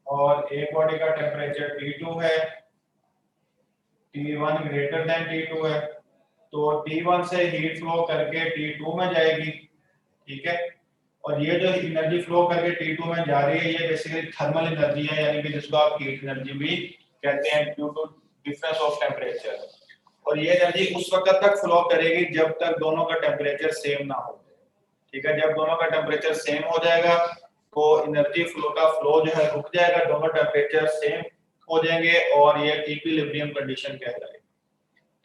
और एक बॉडी का टेम्परेचर T2 है, T1 ग्रेटर देन T2 है, तो T1 से हीट फ्लो करके T2 में जाएगी, ठीक है। और ये जो एनर्जी फ्लो करके T2 में जा रही है ये बेसिकली थर्मल एनर्जी है, यानी कि जिसको आप हीट एनर्जी भी कहते हैं due to difference of temperature. और ये एनर्जी उस वक्त तक फ्लो करेगी जब तक दोनों का टेम्परेचर सेम ना हो, ठीक है। जब दोनों का टेम्परेचर सेम हो जाएगा तो एनर्जी फ्लो का फ्लो जो है रुक जाएगा, दोनों टेम्परेचर सेम हो जाएंगे और ये इक्विलिब्रियम कंडीशन कहलाएगी,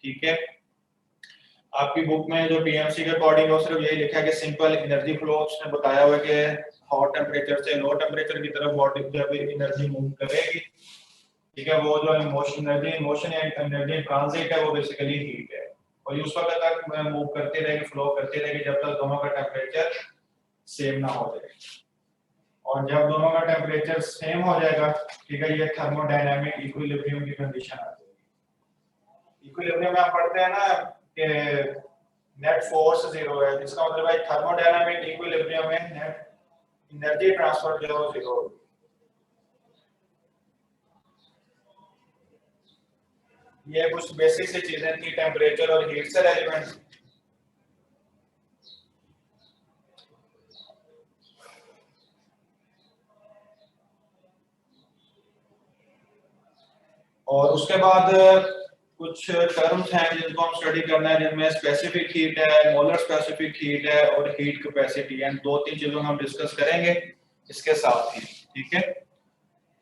ठीक है। आपकी बुक में जो टीएमसी के अकॉर्डिंग है सिर्फ यही लिखा है कि सिंपल एनर्जी फ्लो उसने बताया हुआ है कि हॉट टेम्परेचर से लो टेम्परेचर की तरफ बॉडी जब एनर्जी मूव करेगी, ठीक है, वो जो मोशन या एनर्जी ट्रांजिट है वो बेसिकली हीट है, और उस वक्त तक मूव करते रहेगी, फ्लो करते रहेगी जब तक दोनों का टेम्परेचर सेम ना हो जाए। और जब दोनों का टेम्परेचर सेम हो जाएगा, ठीक है, ये थर्मोडायनामिक इक्विलिब्रियम की कंडीशन आ जाएगी। इक्विलिब्रियम में आप पढ़ते हैं ना कि नेट फोर्स जीरो है, इसका मतलब है थर्मोडायनामिक इक्विलिब्रियम में नेट एनर्जी ट्रांसफर जो है जीरो होगी। ये कुछ बेसिक सी चीजें थी टेम्परेचर और हीट से रेलेवेंट। और उसके बाद कुछ टर्म्स हैं जिनको हम स्टडी करना है, जिनमें स्पेसिफिक हीट है, मोलर स्पेसिफिक हीट है और हीट कैपेसिटी है। दो तीन चीजों हम डिस्कस करेंगे इसके साथ ही, ठीक है।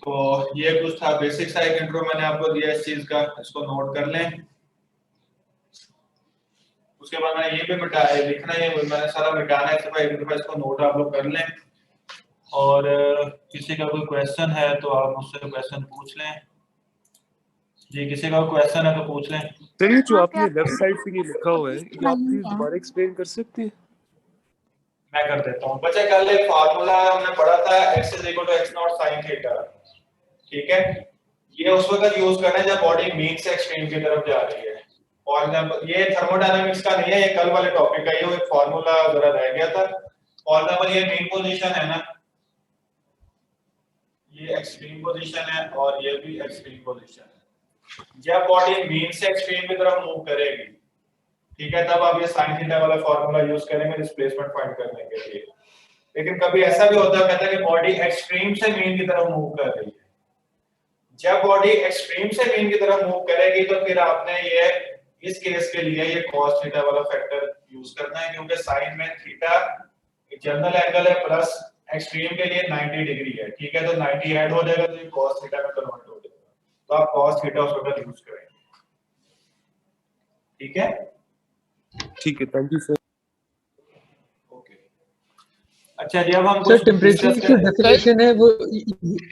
तो ये कुछ था बेसिक सा एक इंट्रो मैंने आपको दिया इस चीज का, इसको नोट कर लें। उसके बाद मैंने ये भी मिटाया, लिखना है मैंने सारा मिटाना है, सिर्फ एक दफा इसको नोट आप लोग कर लें। और किसी का कोई क्वेश्चन है तो आप मुझसे क्वेश्चन पूछ लें। जी, किसी का क्वेश्चन है तो पूछ लें। सर, ये जो आपने लेफ्ट साइड पे ये लिखा हुआ है, ये आप प्लीज दोबारा एक्सप्लेन कर सकते हैं? मैं कर देता हूं। बच्चे कल एक फार्मूला हमने पढ़ा था x = x0 sin थीटा, ठीक है। ये उस वक्त यूज करना है जब बॉडी मीन से एक्सट्रीम की तरफ जा रही है। और ये थर्मोडायनामिक्स का नहीं है, ये कल वाले टॉपिक का, ये एक फार्मूला जरा रह गया था। फॉर एग्जांपल ये मीन पोजीशन है ना, ये एक्सट्रीम पोजीशन है और ये भी एक्सट्रीम पोजीशन है। जब बॉडी मीन से एक्सट्रीम की तरफ मूव करेगी, ठीक है, तब आप ये sin थीटा वाला फार्मूला यूज करेंगे डिस्प्लेसमेंट फाइंड करने के लिए। लेकिन कभी ऐसा भी होता है कहता है कि बॉडी एक्सट्रीम से मीन की तरफ मूव कर रही है। जब बॉडी एक्सट्रीम से मीन की तरफ मूव करेगी तो फिर आपने ये इस केस के लिए ये cos थीटा वाला फैक्टर यूज करना है, क्योंकि sin में थीटा जनरल एंगल है प्लस एक्सट्रीम के लिए 90 डिग्री है, ठीक है। तो 90 ऐड हो जाएगा तो ये cos थीटा में कन्वर्ट हो जाएगा, तो आप cos थीटा उस वक्त यूज करेंगे, ठीक है। ठीक है, थैंक यू सर। ओके, अच्छा जब हम सर टेम्परेचर की डेफिनेशन है वो,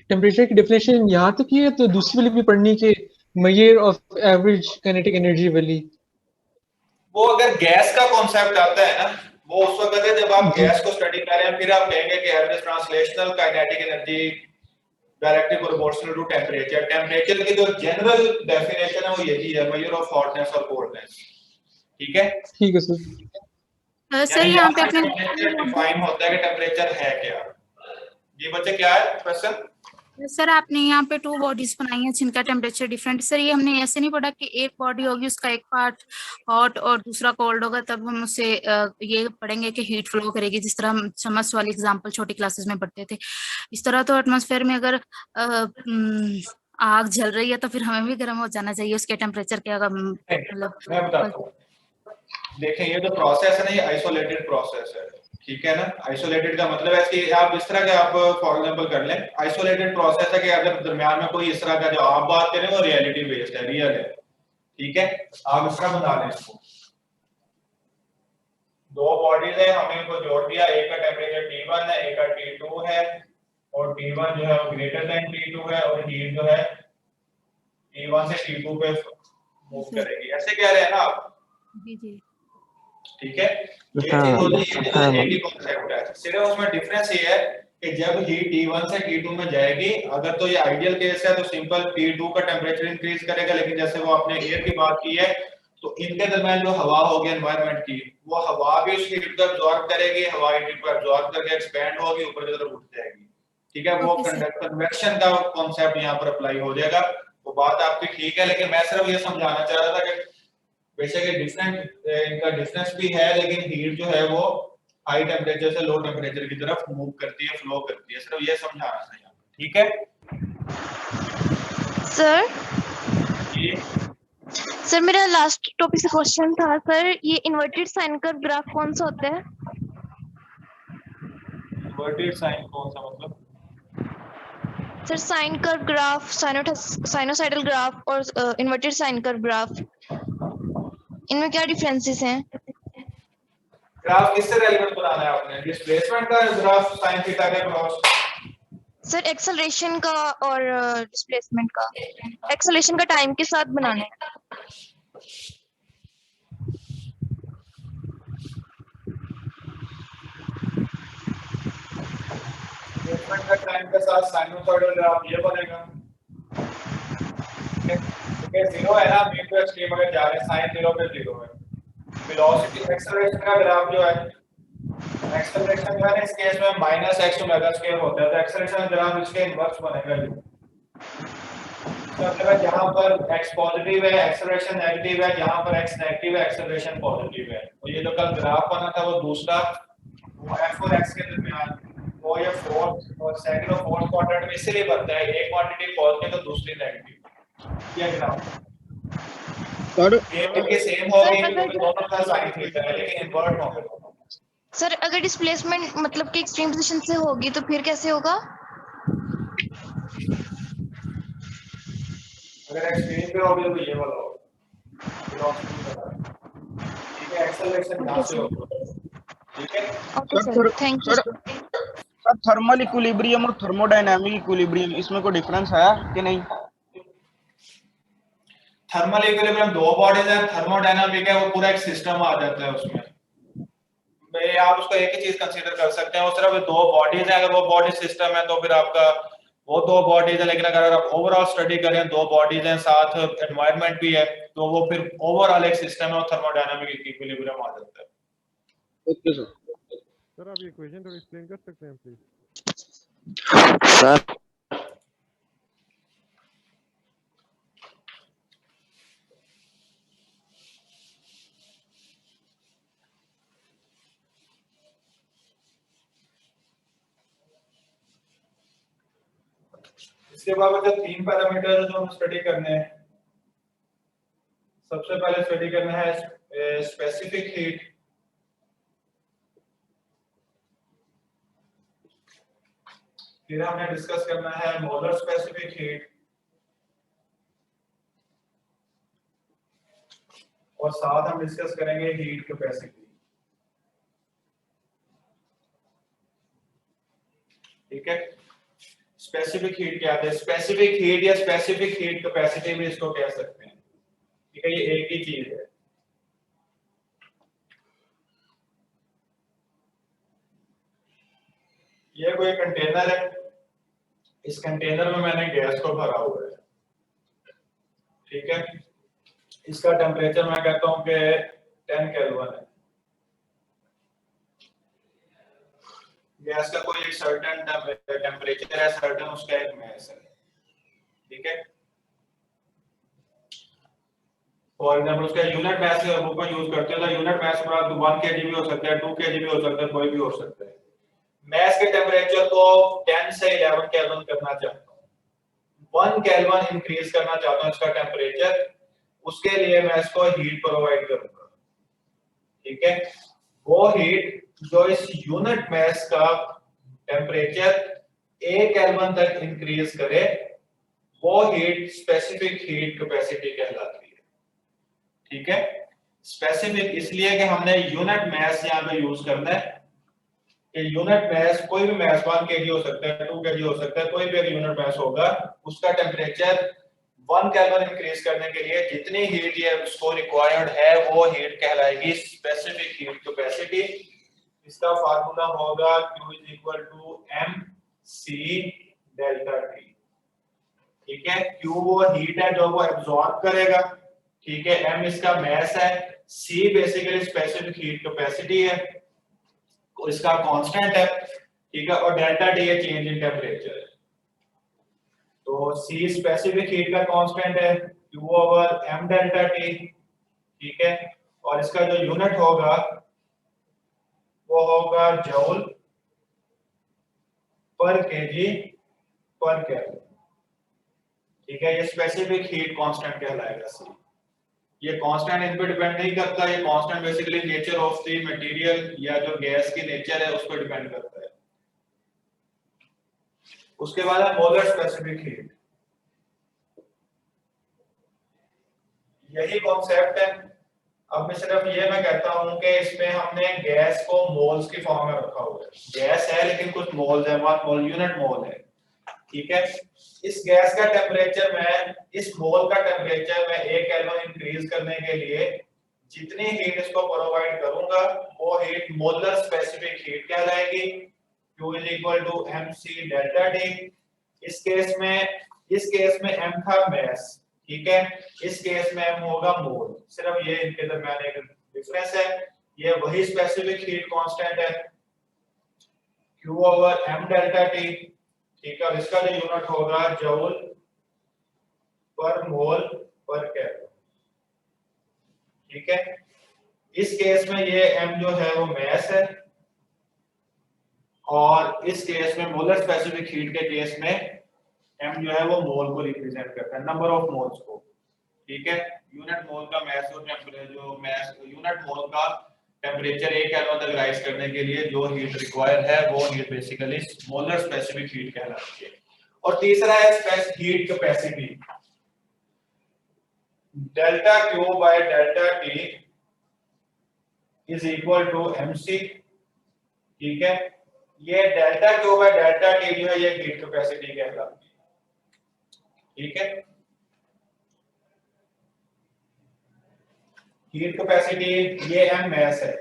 टेम्परेचर की डेफिनेशन यहाँ तक ही है तो दूसरी वाली भी पढ़नी के measure of average kinetic energy वाली? वो अगर गैस का कॉन्सेप्ट आता है ना, वो उस वक्त है जब आप गैस को स्टडी कर रहे हैं, फिर आप कहेंगे कि average translational kinetic energy directly proportional to temperature. Temperature की जो जनरल डेफिनेशन है वो यही है, मेजर ऑफ हॉटनेस और कोल्डनेस, ठीक है। ठीक है सर। सर यहाँ पे अपने डिफाइन होता है कि टेम्परेचर है क्या। ये बच्चे क्या है क्वेश्चन? सर आपने यहाँ पे 2 बॉडीज बनाई हैं जिनका टेम्परेचर डिफरेंट। सर ये हमने ऐसे नहीं पढ़ा कि एक बॉडी होगी उसका एक पार्ट हॉट और दूसरा कोल्ड होगा, तब हम उससे ये पढ़ेंगे कि हीट फ्लो करेगी, जिस तरह हम चम्मच वाली एग्जांपल छोटी क्लासेस में पढ़ते थे। इस तरह तो एटमॉस्फेयर में अगर आग जल रही है तो फिर हमें भी गर्म हो जाना चाहिए, उसके टेम्परेचर के मतलब। मैं बताता हूँ, देखें ये जो प्रोसेस है ना ये आइसोलेटेड प्रोसेस है, ठीक है ना। आइसोलेटेड का मतलब है कि आप इस तरह के आप फॉर एग्जांपल कर लें, आइसोलेटेड प्रोसेस है कि अगर दरमियान में कोई इस तरह का जो आप बात करें वो रियलिटी बेस्ड है, रियल है, ठीक है। आप इस तरह बना लें इसको, दो बॉडीज है, हमने इनको जोड़ दिया, एक का टेम्परेचर T1 है, एक का T2 है, और T1 जो है वो ग्रेटर देन T2 है, और हीट जो है T1 से T2 पे मूव करेगी, ऐसे कह रहे हैं ना आप? जी जी, ठीक है। ये चीज होती है, एक ही कांसेप्ट है, सिर्फ उसमें डिफरेंस ये है कि जब हीट T1 से T2 में जाएगी, अगर तो ये आइडियल केस है तो सिंपल T2 का टेम्परेचर इंक्रीज करेगा, लेकिन जैसे वो आपने एयर की बात की है तो इनके दरमियान जो हवा होगी एनवायरनमेंट की, वो हवा भी उस हीट को अब्सॉर्ब करेगी, हवा हीट को अब्सॉर्ब करके एक्सपैंड होगी, ऊपर की तरफ उठ जाएगी, ठीक है, वो Okay, sir. कन्वेक्शन का कॉन्सेप्ट यहाँ पर अप्लाई हो जाएगा। वो बात आपकी ठीक है, लेकिन मैं सिर्फ ये समझाना चाह रहा था कि बेशक डिफरेंट इनका डिफरेंस भी है, लेकिन हीट जो है वो हाई टेम्परेचर से लो टेम्परेचर की तरफ मूव करती है, फ्लो करती है, सिर्फ ये समझाना था यहाँ पर। ठीक है सर जी। सर मेरा लास्ट टॉपिक से क्वेश्चन था सर, ये इन्वर्टेड साइन कर्व ग्राफ कौन सा होता है? इन्वर्टेड साइन कौन सा मतलब? Sir sine curve graph, sinusoidal graph और इन्वर्टेड साइन कर्व ग्राफ, इनमें क्या डिफरेंसेस हैं? ग्राफ किससे रेलेवेंट बनाना है आपने? डिस्प्लेसमेंट का ग्राफ साइन थीटा के क्रॉस? सर एक्सेलरेशन का और डिस्प्लेसमेंट का। एक्सेलरेशन का टाइम के साथ बनाना है। डिस्प्लेसमेंट का टाइम के साथ साइनोसॉइडल ग्राफ ये बनेगा। क्योंकि जीरो है ना, मीन टू एक्सट्रीम अगर जा रहे हैं, साइन 0 पे 0 है। वेलोसिटी एक्सेलरेशन का ग्राफ जो है, एक्सेलरेशन जो है इस केस में -x ओमेगा स्क्वायर होता है, तो एक्सेलरेशन ग्राफ इसके इनवर्स बनेगा। तो मतलब जहां पर x पॉजिटिव है एक्सेलरेशन नेगेटिव है, जहां पर x नेगेटिव है एक्सेलरेशन पॉजिटिव है। तो ये जो कल ग्राफ बना था वो दूसरा, वो f और x के दरमियान, वो ये फोर्थ और सेकंड और फोर्थ क्वाड्रेंट में इसलिए बनता है, एक क्वांटिटी पॉजिटिव तो दूसरी नेगेटिव। ये ग्राफ और ये सेम हो गई क्योंकि दोनों का साइन थीटा है, लेकिन इन्वर्ट होंगे दोनों। सर अगर डिस्प्लेसमेंट मतलब कि एक्सट्रीम पोजीशन से होगी तो फिर कैसे होगा? अगर एक्सट्रीम पे होगी तो ये वाला होगा, वेलोसिटी का। ठीक है, एक्सेलरेशन यहां से होगा। ठीक है okay sir, thank you. Sir thermal equilibrium और थर्मोडायनामिक इक्विलिब्रियम, इसमें कोई डिफरेंस है कि नहीं? थर्मल इक्विलिब्रियम दो बॉडीज है, थर्मोडायनामिक है वो पूरा एक सिस्टम आ जाता है उसमें। भाई आप उसको एक ही चीज कंसीडर कर सकते हैं, वो सिर्फ दो बॉडीज है। अगर वो बॉडी सिस्टम है तो फिर आपका वो दो बॉडीज है, लेकिन अगर आप ओवरऑल स्टडी करें दो बॉडीज हैं साथ एनवायरनमेंट भी है, तो वो फिर ओवरऑल एक सिस्टम है और थर्मोडायनामिक इक्विलिब्रियम आ जाता है। Okay sir. सर आप ये इक्वेशन थोड़ी एक्सप्लेन कर सकते हैं प्लीज? सर इसके बाद जो तीन पैरामीटर जो हम स्टडी करने हैं, सबसे पहले स्टडी करना है स्पेसिफिक हीट, फिर हमने डिस्कस करना है मोलर स्पेसिफिक हीट, और साथ हम डिस्कस करेंगे हीट कैपेसिटी। ठीक है, स्पेसिफिक हीट क्या है? स्पेसिफिक हीट या स्पेसिफिक हीट कैपेसिटी भी इसको कह सकते हैं। ठीक है, ये एक ही चीज है। ये कोई कंटेनर है, इस कंटेनर में मैंने गैस को भरा हुआ है। ठीक है, इसका टेम्परेचर मैं कहता हूं कि 10 केल्विन है। गैस का कोई एक सर्टेन टेम्परेचर है, सर्टेन उसका एक मास है। ठीक है, फॉर एग्जांपल उसका यूनिट मास के रूप में यूज करते हैं, तो यूनिट मास पर 1 kg भी हो सकता है, 2 kg भी हो सकता है, कोई भी हो सकता है। मास के टेम्परेचर को 10 से 11 केल्विन करना चाहता हूं, 1 केल्विन इंक्रीज करना चाहता हूं इसका टेम्परेचर, उसके लिए मैं इसको हीट प्रोवाइड करूंगा। ठीक है, वो हीट जो इस यूनिट मास का टेम्परेचर 1 केल्विन तक इंक्रीज करे, वो हीट स्पेसिफिक हीट कैपेसिटी कहलाती है। ठीक है, स्पेसिफिक इसलिए कि हमने यूनिट मास यहां पे यूज करना है कि यूनिट मास कोई भी मास 1 kg हो सकता है, 2 kg हो सकता है, कोई भी यूनिट मास होगा, उसका टेम्परेचर 1 केल्विन इंक्रीज करने के लिए जितनी हीट ये उसको रिक्वायर्ड है वो हीट कहलाएगी स्पेसिफिक हीट कैपेसिटी। इसका फार्मूला होगा Q = mc डेल्टा T। ठीक है, Q वो हीट है जो वो एब्जॉर्ब करेगा। ठीक है, m इसका मास है, c basically specific heat capacity है, और इसका कांस्टेंट है। ठीक है, और डेल्टा टी है चेंज इन टेम्परेचर। तो सी स्पेसिफिक हीट का कांस्टेंट है Q over m delta T, ठीक है, और इसका जो यूनिट होगा वो होगा जूल पर केजी पर केल्विन, ठीक है। ये स्पेसिफिक हीट कांस्टेंट कहलाएगा सी। ये कांस्टेंट इन पे डिपेंड नहीं करता, ये constant basically nature of the material या जो गैस की नेचर है उस पर डिपेंड करता है। उसके बाद है मोलर स्पेसिफिक हीट, यही कॉन्सेप्ट है। अब मैं सिर्फ ये मैं कहता हूं कि इसमें हमने गैस को मोल्स की फॉर्म में रखा हुआ है, गैस है लेकिन कुछ मोल्स है, 1 मोल यूनिट मोल है, ठीक है। इस गैस का टेम्परेचर में, इस मोल का टेम्परेचर में 1 केल्विन इंक्रीज करने के लिए जितनी हीट इसको प्रोवाइड करूंगा वो हीट मोलर स्पेसिफिक हीट कहलाएगी। Q is equal to mc delta T. इस केस में m था मास, ठीक है, इस केस में m होगा मोल। सिर्फ ये इनके दरमियान एक डिफरेंस है। ये वही स्पेसिफिक हीट कांस्टेंट है Q over m delta T, ठीक है, और इसका जो यूनिट होगा जूल पर मोल पर केल्विन, ठीक है। इस केस में ये m जो है वो मास है, और इस केस में मोलर स्पेसिफिक हीट के केस में m जो है वो मोल को रिप्रेजेंट करता है, नंबर ऑफ मोल्स को, ठीक है। यूनिट मोल का मास और टेम्परेचर, जो मास यूनिट मोल का टेम्परेचर 1 केल्विन तक राइज करने के लिए जो हीट रिक्वायर्ड है वो heat basically molar specific heat कहलाती है। और तीसरा है heat capacity, delta Q by delta T is equal to mc, ठीक है। ये delta Q by delta T जो है ये हीट कैपेसिटी कहलाती है, ठीक है। हीट कैपेसिटी ये m मास है,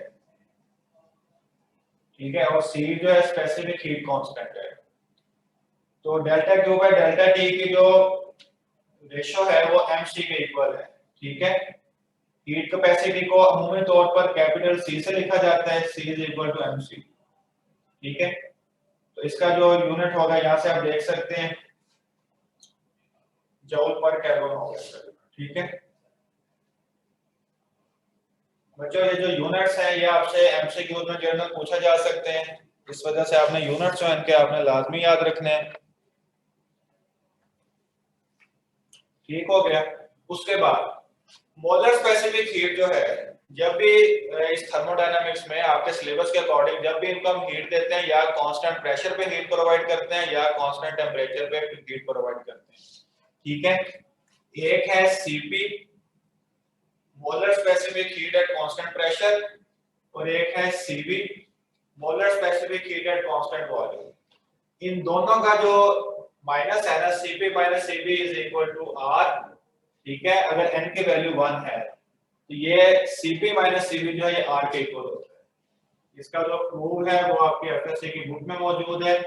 ठीक है, और c जो है स्पेसिफिक हीट कांस्टेंट है। तो delta Q by delta T की जो रेशो है वो mc के इक्वल है, ठीक है। हीट कैपेसिटी को अमूमी तौर पर कैपिटल C से लिखा जाता है, C is equal to mc, ठीक है। तो इसका जो यूनिट होगा यहां से आप देख सकते हैं जूल पर केल्विन होगा, ठीक है। बच्चों ये जो यूनिट्स हैं ये आपसे एमसीक्यू में जनरल पूछा जा सकते हैं, इस वजह से आपने यूनिट्स जो हैं इनके आपने लाजमी याद रखने हैं, ठीक हो गया। उसके बाद मोलर स्पेसिफिक हीट जो है, जब भी इस थर्मोडायनामिक्स में आपके सिलेबस के अकॉर्डिंग जब भी इनको हम हीट देते हैं या कांस्टेंट प्रेशर पे हीट प्रोवाइड करते हैं या कांस्टेंट टेम्परेचर पे हीट प्रोवाइड करते हैं, ठीक है। एक है CP molar specific heat at constant pressure, और एक है CV molar specific heat at constant volume. इन दोनों का जो माइनस है ना, CP minus CV is equal to R, ठीक है। अगर n की वैल्यू 1 है तो ये Cp माइनस Cv जो है ये R के इक्वल होता है। इसका जो प्रूफ है वो आपकी एफएससी की बुक में मौजूद है।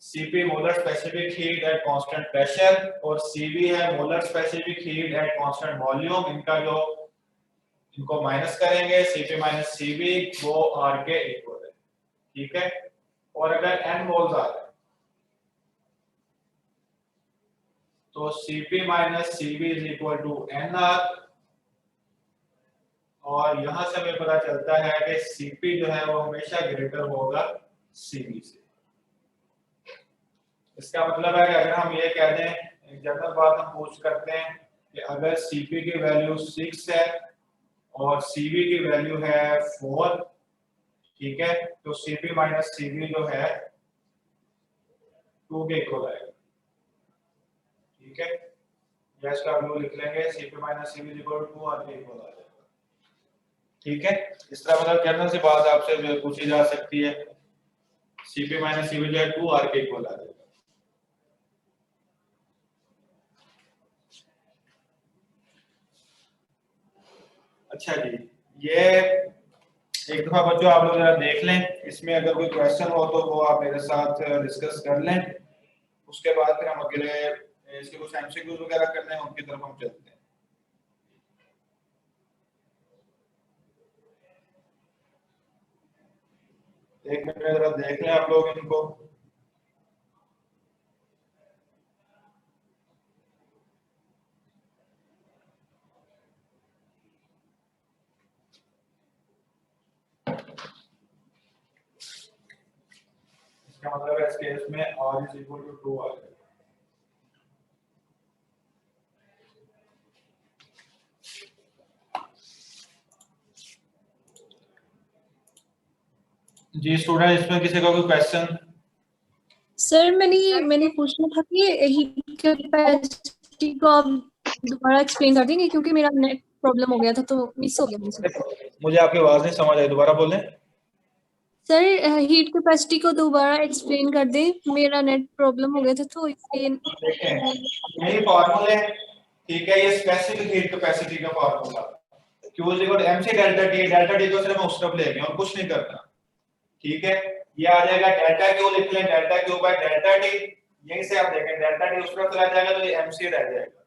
Cp molar specific heat at constant pressure और Cv है molar specific heat at constant volume. इनका जो इनको माइनस करेंगे Cp माइनस Cv वो R के इक्वल है, ठीक है। और अगर n मोल्स आ जाए तो Cp minus Cv is equal to nR, और यहां से हमें पता चलता है कि Cp जो है वो हमेशा ग्रेटर होगा Cv से। इसका मतलब है कि अगर हम ये कह दें, एक जनरल बात हम पूछ करते हैं कि अगर Cp की वैल्यू 6 है और Cv की वैल्यू है 4, ठीक है, तो Cp माइनस Cv जो है 2 के इक्वल आएगा, ठीक है। या इसका वैल्यू लिख लेंगे Cp minus Cv equal to 2 R के इक्वल आ जाएगा, ठीक है। इस तरह मतलब जनरल सी बात आपसे जो पूछी जा सकती है, Cp माइनस Cv जो है 2 R के इक्वल आ जाएगा। अच्छा जी, ये एक दफा बच्चों आप लोग जरा देख लें, इसमें अगर कोई क्वेश्चन हो तो वो आप मेरे साथ डिस्कस कर लें। उसके बाद फिर हम अगले इसके कुछ एमसीक्यूज वगैरह करने हैं, उनकी तरफ हम चलते हैं। एक मिनट जरा देख लें आप लोग इनको। इसका मतलब है इस केस में R इज इक्वल टू 2 आ जाएगा। जी स्टूडेंट, इसमें किसी का कोई क्वेश्चन? सर मैंने पूछना था कि हीट कैपेसिटी को आप दोबारा एक्सप्लेन कर देंगे, क्योंकि मेरा नेट प्रॉब्लम हो गया था तो मिस हो गया मुझे। मुझे आपकी आवाज नहीं समझ आई, दोबारा बोलें। सर हीट कैपेसिटी को दोबारा एक्सप्लेन कर दें, मेरा नेट प्रॉब्लम हो गया था तो इसलिए। देखें, यही फार्मूला है, ठीक है, ये स्पेसिफिक हीट कैपेसिटी का formula Q is equal to mc delta T। Delta T को सिर्फ हम उस तरफ लेंगे और कुछ नहीं करना, ठीक है। ये आ जाएगा डेल्टा Q, लिख लें delta Q by delta T। यहीं से आप देखें डेल्टा T उस तरफ चला जाएगा तो ये mc रह जाएगा,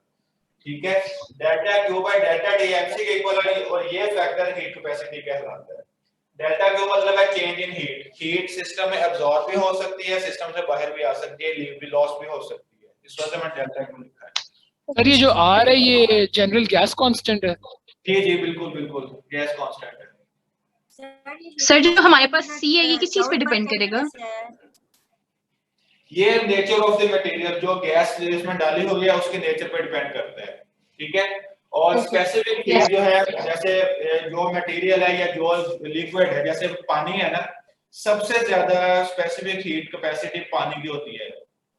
ठीक है। Delta Q by delta T mc के इक्वल है और ये फैक्टर हीट कैपेसिटी कहलाता है। डेल्टा Q मतलब है change in heat. Heat system में एब्जॉर्ब भी हो सकती है, सिस्टम से बाहर भी आ सकती है, लीव भी, लॉस भी हो सकती है। इस वजह से मैं डेल्टा Q लिखा है। सर ये जो R है ये जनरल गैस कांस्टेंट है? जी जी बिल्कुल बिल्कुल, गैस कांस्टेंट है। सर जो हमारे पास C है ये किस चीज पे डिपेंड करेगा? ये नेचर ऑफ द मटेरियल, जो गैस इसमें डाली हुई है उसके नेचर पे डिपेंड करता है, ठीक है। और स्पेसिफिक हीट जो है, जैसे जो मटेरियल है या जो लिक्विड है, जैसे पानी है ना, सबसे ज्यादा स्पेसिफिक हीट कैपेसिटी पानी की होती है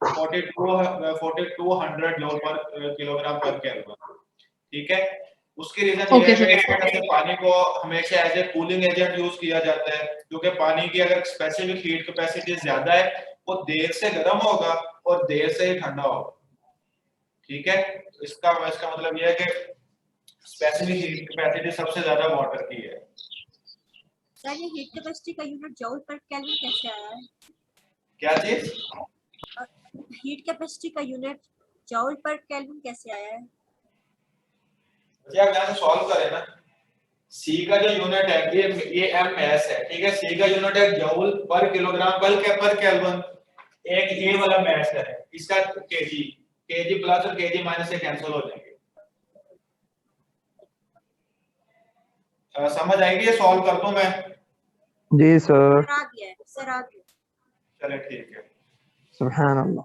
4200 जूल पर किलोग्राम पर केल्विन, ठीक है। उसकी रीजन ये है कि इसमें पानी को हमेशा as a cooling agent use किया जाता है, क्योंकि पानी की अगर स्पेसिफिक हीट कैपेसिटी ज्यादा है वो देर से गर्म होगा और देर से ही ठंडा होगा, ठीक है। इसका मतलब यह है कि स्पेसिफिक हीट कैपेसिटी सबसे ज्यादा वाटर की है। सर ये हीट कैपेसिटी का यूनिट जूल पर केल्विन कैसे आया है? क्या चीज? हीट कैपेसिटी का यूनिट जूल पर केल्विन कैसे आया है? क्या आप यहाँ से सॉल्व करें ना। C का जो यूनिट है ये ms है, ठीक है। C का यूनिट है जूल पर किलोग्राम पर केल्विन। एक ये वाला मैस है, इसका kg, kg प्लस और kg माइनस से कैंसिल हो जाएंगे। समझ आएगी? ये सॉल्व कर दूं मैं? जी सर। आ गया सर, आ गया। चले ठीक है। सुभान अल्लाह।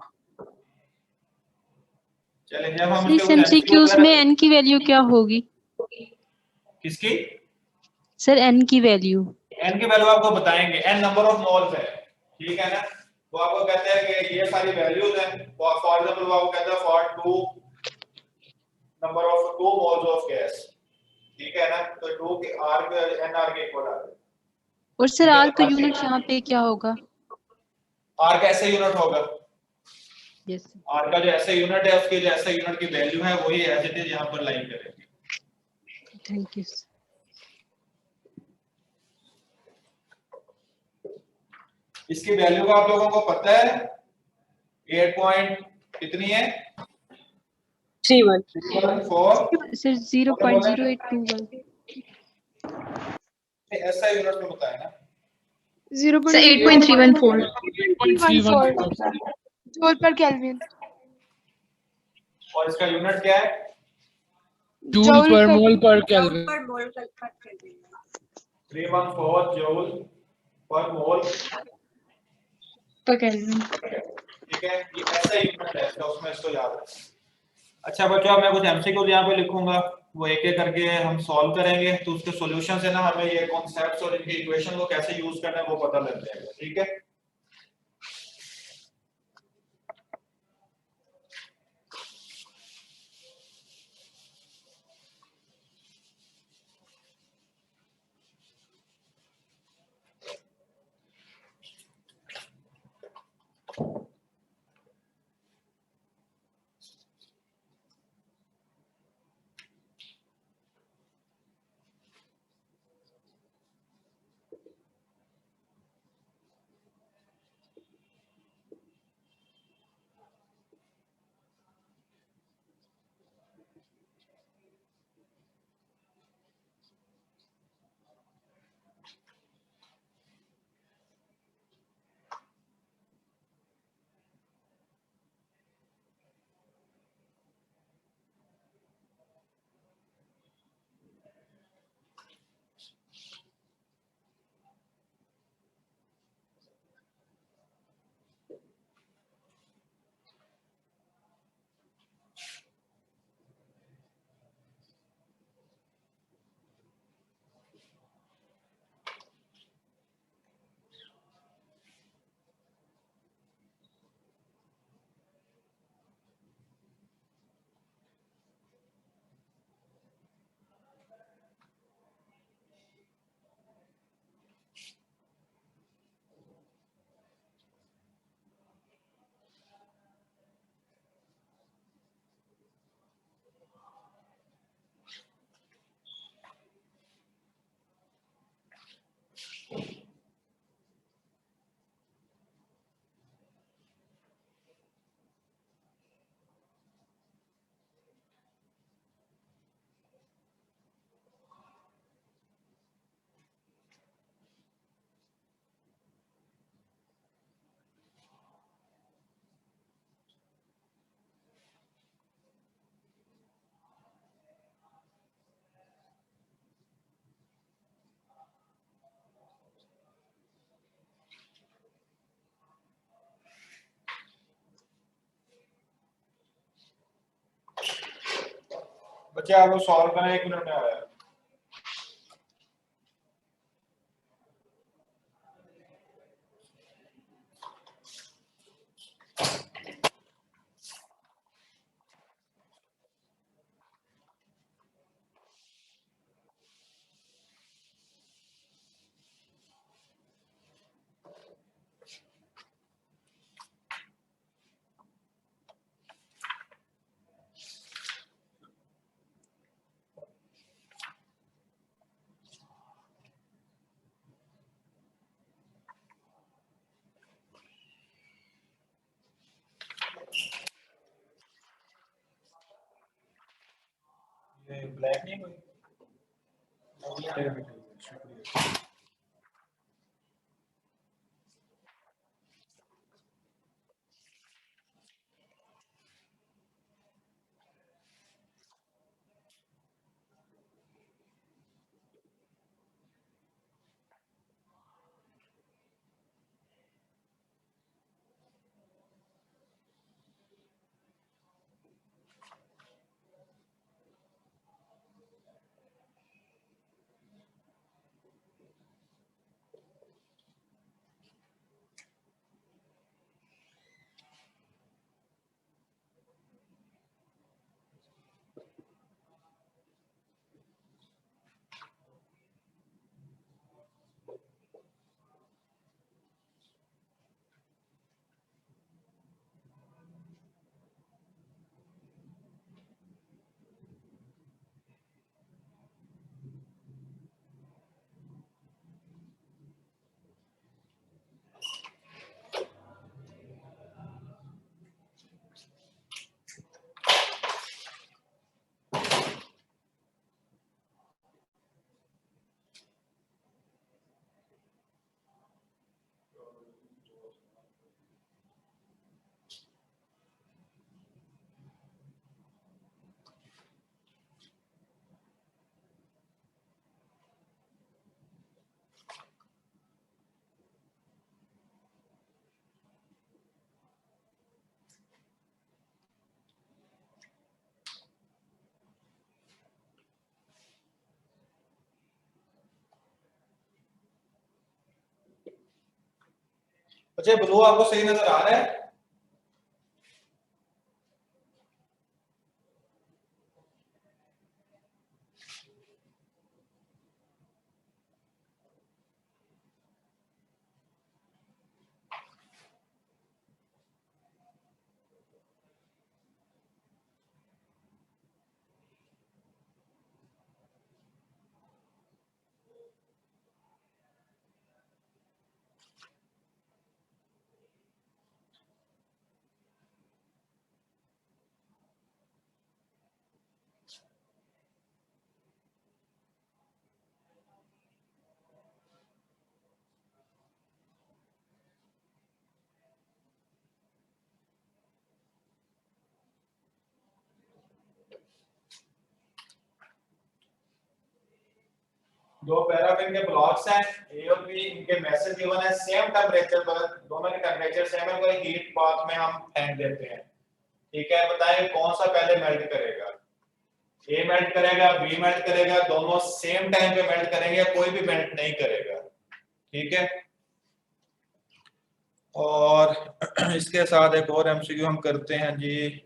चले जब हम इस एमसीक्यूज में n की वैल्यू क्या होगी? किसकी? सर n की वैल्यू। n की वैल्यू आपको बताएंगे, n नंबर ऑफ मोल्स है, ठीक है ना। वो आपको कहते हैं कि ये सारी वैल्यूज हैं। फॉर एग्जांपल वो आपको कहता है for 2 number of 2 moles of gas, ठीक है ना। तो 2 के r के nr के इक्वल आ जाए। और सर r का यूनिट यहाँ पे क्या होगा? r का ऐसे यूनिट होगा। यस। r का जो ऐसे यूनिट है उसकी जो ऐसे यूनिट की वैल्यू है वही एज इट इज यहाँ पर लाइन करेंगे। Thank you. इसकी वैल्यू का आप लोगों को पता है 8 पॉइंट कितनी है? 31 सर 0.0821 ऐसा यूनिट में बताया ना। 8.314 जूल पर केल्विन। और इसका यूनिट क्या है? जूल पर मोल पर केल्विन। 314 जूल पर मोल पर केल्विन, ठीक है। ये ऐसा यूनिट है, तो उसमें इसको याद रखें। अच्छा बच्चों, अब मैं कुछ एमसीक्यू यहाँ पे लिखूंगा, वो एक एक करके हम सॉल्व करेंगे, तो उसके सॉल्यूशन से ना हमें ये कॉन्सेप्ट्स और इनके इक्वेशन को कैसे यूज करना है वो पता लग जाएगा, ठीक है। बच्चे आप लोग सॉल्व करें, 1 मिनट में आया। ये ब्लैक नहीं कोई? शुक्रिया। बच्चे ब्लू आपको सही नजर आ रहा है? दो पैराफिन के ब्लॉक्स हैं ए और बी, इनके मैसेज गिवन है सेम टेंपरेचर पर, दोनों के टेंपरेचर सेम है, कोई हीट पाथ में हम फेंक देते हैं। ठीक है, बताएं कौन सा पहले मेल्ट करेगा? ए मेल्ट करेगा, बी मेल्ट करेगा, दोनों सेम टाइम पे मेल्ट करेंगे, कोई भी मेल्ट नहीं करेगा। ठीक है, और इसके साथ एक और एमसीक्यू हम करते हैं जी।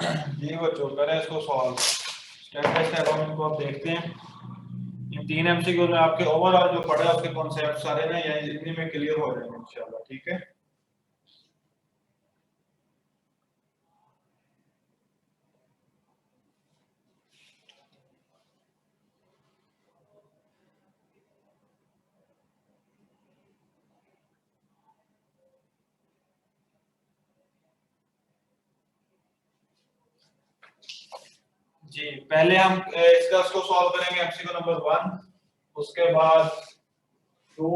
जी बच्चों करें इसको सॉल्व स्टेप बाय स्टेप हम इनको अब देखते हैं। इन 3 एमसीक्यू में आपके ओवरऑल जो पढ़े उसके कॉन्सेप्ट सारे ना या इतने में क्लियर हो जाएंगे इंशाल्लाह, ठीक है। जी पहले हम इसका इसको सॉल्व करेंगे एमसीक्यू नंबर 1, उसके बाद 2,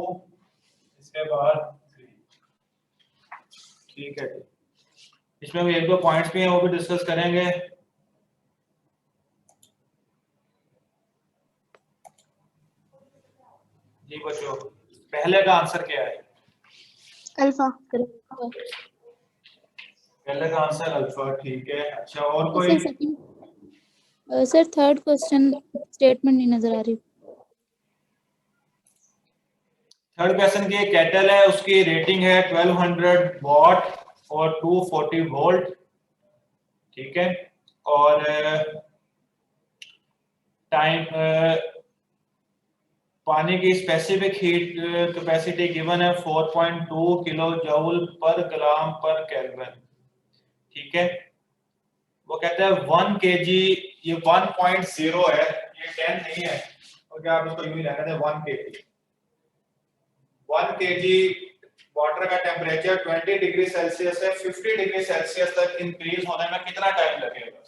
इसके बाद 3, ठीक है जी। इसमें भी 1-2 पॉइंट्स भी हैं वो भी डिस्कस करेंगे। जी बच्चों पहले का आंसर क्या है? अल्फा। पहले का आंसर अल्फा, ठीक है। अच्छा और कोई? Sir second sir third question statement नहीं नजर आ रही। थर्ड क्वेश्चन की केटल है, उसकी रेटिंग है 1200 वॉट और 240 वोल्ट, ठीक है। और टाइम पानी की स्पेसिफिक हीट कैपेसिटी गिवन है 4.2 किलो जूल पर ग्राम पर केल्विन, ठीक है। वो कहते हैं 1 केजी, ये 1.0 है, ये 10 नहीं है, तो क्या आप इसको यूं ही रहने दें 1 केजी। 1 केजी वाटर का टेम्परेचर 20 डिग्री सेल्सियस से 50 डिग्री सेल्सियस तक इंक्रीज होने में कितना टाइम लगेगा?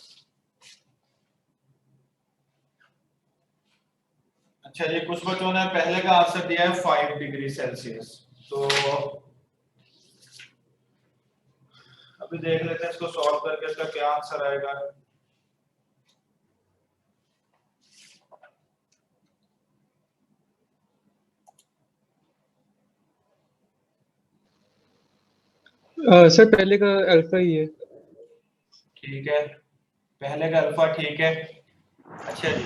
अच्छा जी कुछ बच्चों ने पहले का आंसर दिया है 5 डिग्री सेल्सियस, तो अभी देख लेते हैं इसको सॉल्व करके इसका क्या आंसर आएगा। सर पहले का अल्फा ही है। ठीक है पहले का अल्फा, ठीक है। अच्छा जी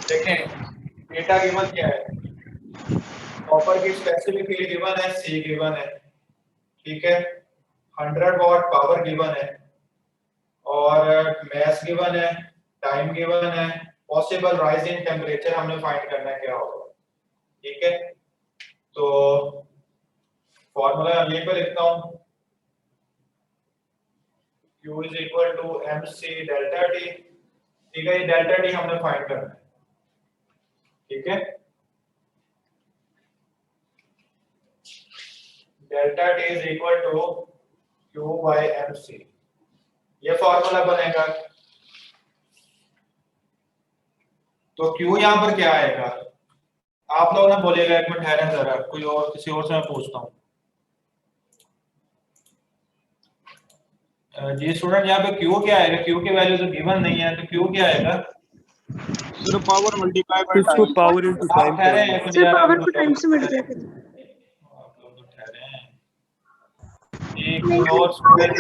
देखें डेटा गिवन क्या है, कॉपर की स्पेसिफिक हीट गिवन है, सी गिवन है, ठीक है। 100 वॉट पावर गिवन है और मास गिवन है, टाइम गिवन है, पॉसिबल राइज इन टेम्परेचर हमने फाइंड करना है क्या होगा, ठीक है। तो फॉर्मूला यहीं पर लिखता हूं, Q is equal to mc delta T, ठीक है। ये डेल्टा टी हमने फाइंड करना है, ठीक है। Delta T is equal to Q by mc, ये फॉर्मूला बनेगा। तो Q यहाँ पर क्या आएगा आप लोगों ने बोलेगा, एक मिनट ठहरें जरा, कोई और किसी और से मैं पूछता हूँ। जी स्टूडेंट यहाँ पे Q क्या आएगा? Q की वैल्यू तो गिवन नहीं है, तो Q क्या आएगा? सर पावर मल्टीप्लाई बाय इसको टाइम। पावर इनटू आप टाइम ठहरे करेंगे। हैं सर पावर को टाइम से मल्टीप्लाई करें। आप लोग तो ठहरे हैं। एक कोई और student?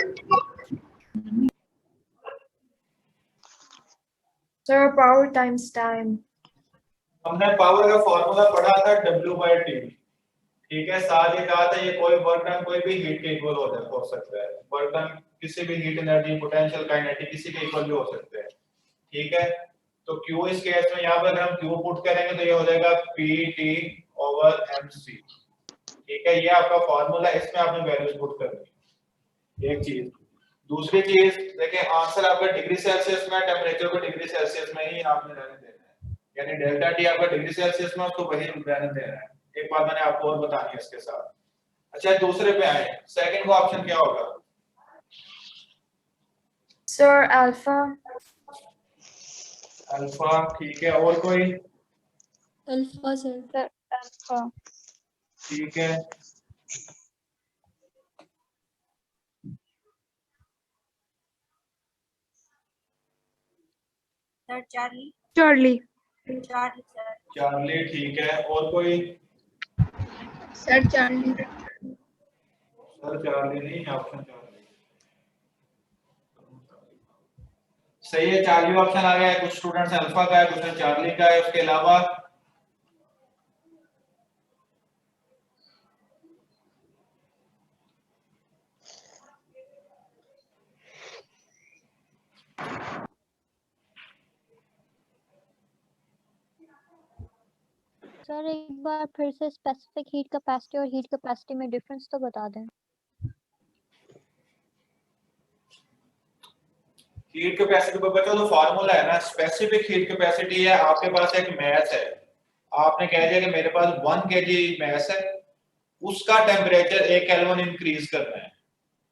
Sir power times time. हमने पावर का फॉर्मूला पढ़ा था W/T, ठीक है। साथ ही कहा था ये कोई वर्क डन कोई भी हीट के इक्वल हो सकता है, वर्क डन किसी भी हीट एनर्जी पोटेंशियल काइनेटिक किसी के इक्वल भी हो सकते हैं, ठीक है। तो Q इस केस में यहाँ पर अगर हम Q पुट करेंगे तो ये हो जाएगा PT/mc, ठीक है। ये आपका फॉर्मूला, इसमें आपने वैल्यूज पुट करनी है, एक चीज। दूसरी चीज देखिए आंसर आपका डिग्री सेल्सियस में, टेम्परेचर को डिग्री सेल्सियस में ही आपने रहने देना है, यानी डेल्टा टी आपका डिग्री सेल्सियस में उसको वही रहने देना है। एक बात मैंने आपको और बतानी है इसके साथ। अच्छा दूसरे पे आए, सेकंड का ऑप्शन क्या होगा? Sir alpha. अल्फा, ठीक है। और कोई? Alpha sir. अल्फा। ठीक है। Sir Charlie. Charlie. Charlie sir. Charlie, ठीक है। और कोई? Sir Charlie. सर चार्ली नहीं है, ऑप्शन चार्ली सही है। चार्ली ऑप्शन आ गया है। कुछ स्टूडेंट्स अल्फा का है, कुछ चार्ली का है। उसके अलावा सर एक बार फिर से स्पेसिफिक हीट कैपेसिटी और हीट कैपेसिटी में डिफरेंस तो बता दें। हीट कैपेसिटी को बच्चों तो फार्मूला है ना, स्पेसिफिक हीट कैपेसिटी है, आपके पास एक मैस है, आपने कह दिया कि मेरे पास 1 kg मैस है, उसका टेम्परेचर 1 केल्विन इंक्रीज करना है,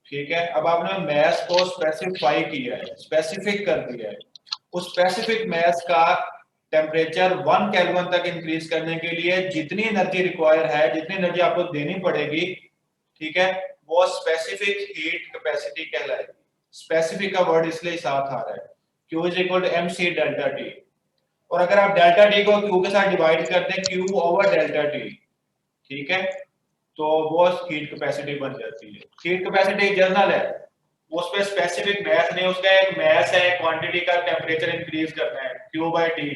ठीक है। अब आपने मैस को स्पेसिफाई किया है, स्पेसिफिक कर दिया है, उस स्पेसिफिक मैस का टेम्परेचर 1 केल्विन तक इंक्रीज करने के लिए जितनी एनर्जी रिक्वायर है, जितनी एनर्जी आपको देनी पड़ेगी, ठीक है, वो स्पेसिफिक हीट कैपेसिटी कहलाएगी। स्पेसिफिक का वर्ड इसलिए साथ आ रहा है, Q is equal to mc delta T, और अगर आप डेल्टा T को Q के साथ डिवाइड कर दें Q ओवर डेल्टा T, ठीक है, तो वो हीट कैपेसिटी बन जाती है। हीट कैपेसिटी जनरल है, उस पे स्पेसिफिक मैथ नहीं, उसका एक मैथ है, क्वांटिटी का टेम्परेचर इंक्रीज करना है Q/T,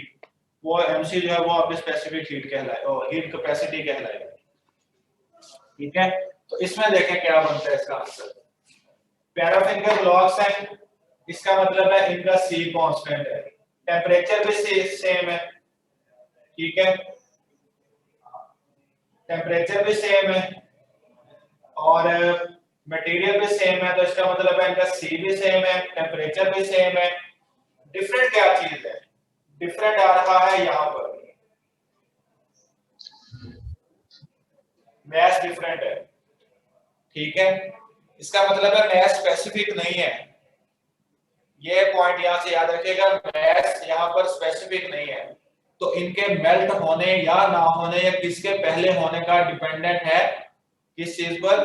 वो mc जो है वो आपकी स्पेसिफिक हीट कहलाए और हीट कैपेसिटी कहलाएगी, ठीक है। तो इसमें देखें क्या बनता है इसका आंसर। पैराफिन के ब्लॉक्स हैं, इसका मतलब है इनका C कांस्टेंट है, टेम्परेचर भी सेम है, ठीक है, टेम्परेचर भी सेम है और मटेरियल भी सेम है, तो इसका मतलब है इनका C भी सेम है, टेम्परेचर भी सेम है। डिफरेंट क्या चीज है, डिफरेंट आ रहा है यहां पर, मैस डिफरेंट है, ठीक है, इसका मतलब है मैस स्पेसिफिक नहीं है, ये पॉइंट यहां से याद रखिएगा, मैस यहां पर स्पेसिफिक नहीं है, तो इनके मेल्ट होने या ना होने या किसके पहले होने का डिपेंडेंट है किस चीज पर,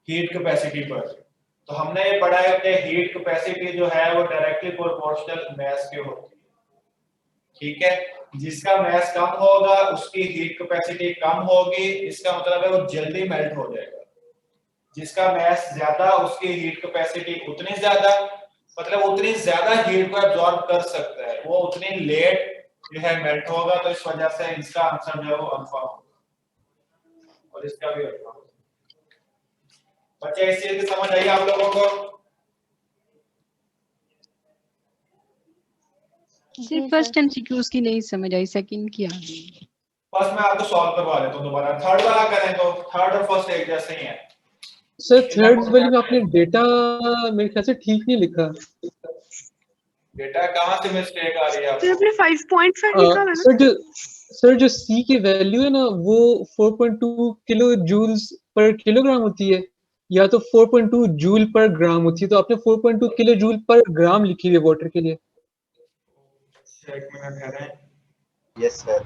हीट कैपेसिटी पर। तो हमने ये पढ़ा है कि हीट कैपेसिटी जो है वो डायरेक्टली प्रोपोर्शनल मैस के होती है, ठीक है, जिसका मैस कम होगा उसकी हीट कैपेसिटी कम होगी, इसका मतलब है वो जल्दी मेल्ट हो जाएगा, जिसका मैस ज्यादा उसकी हीट कैपेसिटी उतनी ज्यादा, मतलब उतनी ज्यादा हीट को एब्जॉर्ब कर सकता है, वो उतनी लेट जो है मेल्ट होगा, तो इस वजह से इसका आंसर जो है वो अल्फा होगा और इसका भी अल्फा होगा। बच्चे इस चीज की समझ आई आप लोगों को? सिर्फ फर्स्ट एमसीक्यूज की नहीं समझ आई, सेकंड की आ गई। बस मैं आपको सॉल्व करवा देता हूं दोबारा, थर्ड वाला करें तो थर्ड और फर्स्ट एक जैसे ही है। सर थर्ड वाले में आपने डेटा मेरे ख्याल से ठीक नहीं लिखा। डेटा कहां से मिस्टेक आ रही है आपको? सर आपने 5.5 लिखा है ना? सर जो C की वैल्यू है ना वो 4.2 किलो जूल्स पर किलोग्राम होती है, या तो 4.2 जूल पर ग्राम होती है, तो आपने 4.2 किलो जूल पर ग्राम लिखी हुई है वाटर के लिए। एक मिनट ठहरें। Yes sir.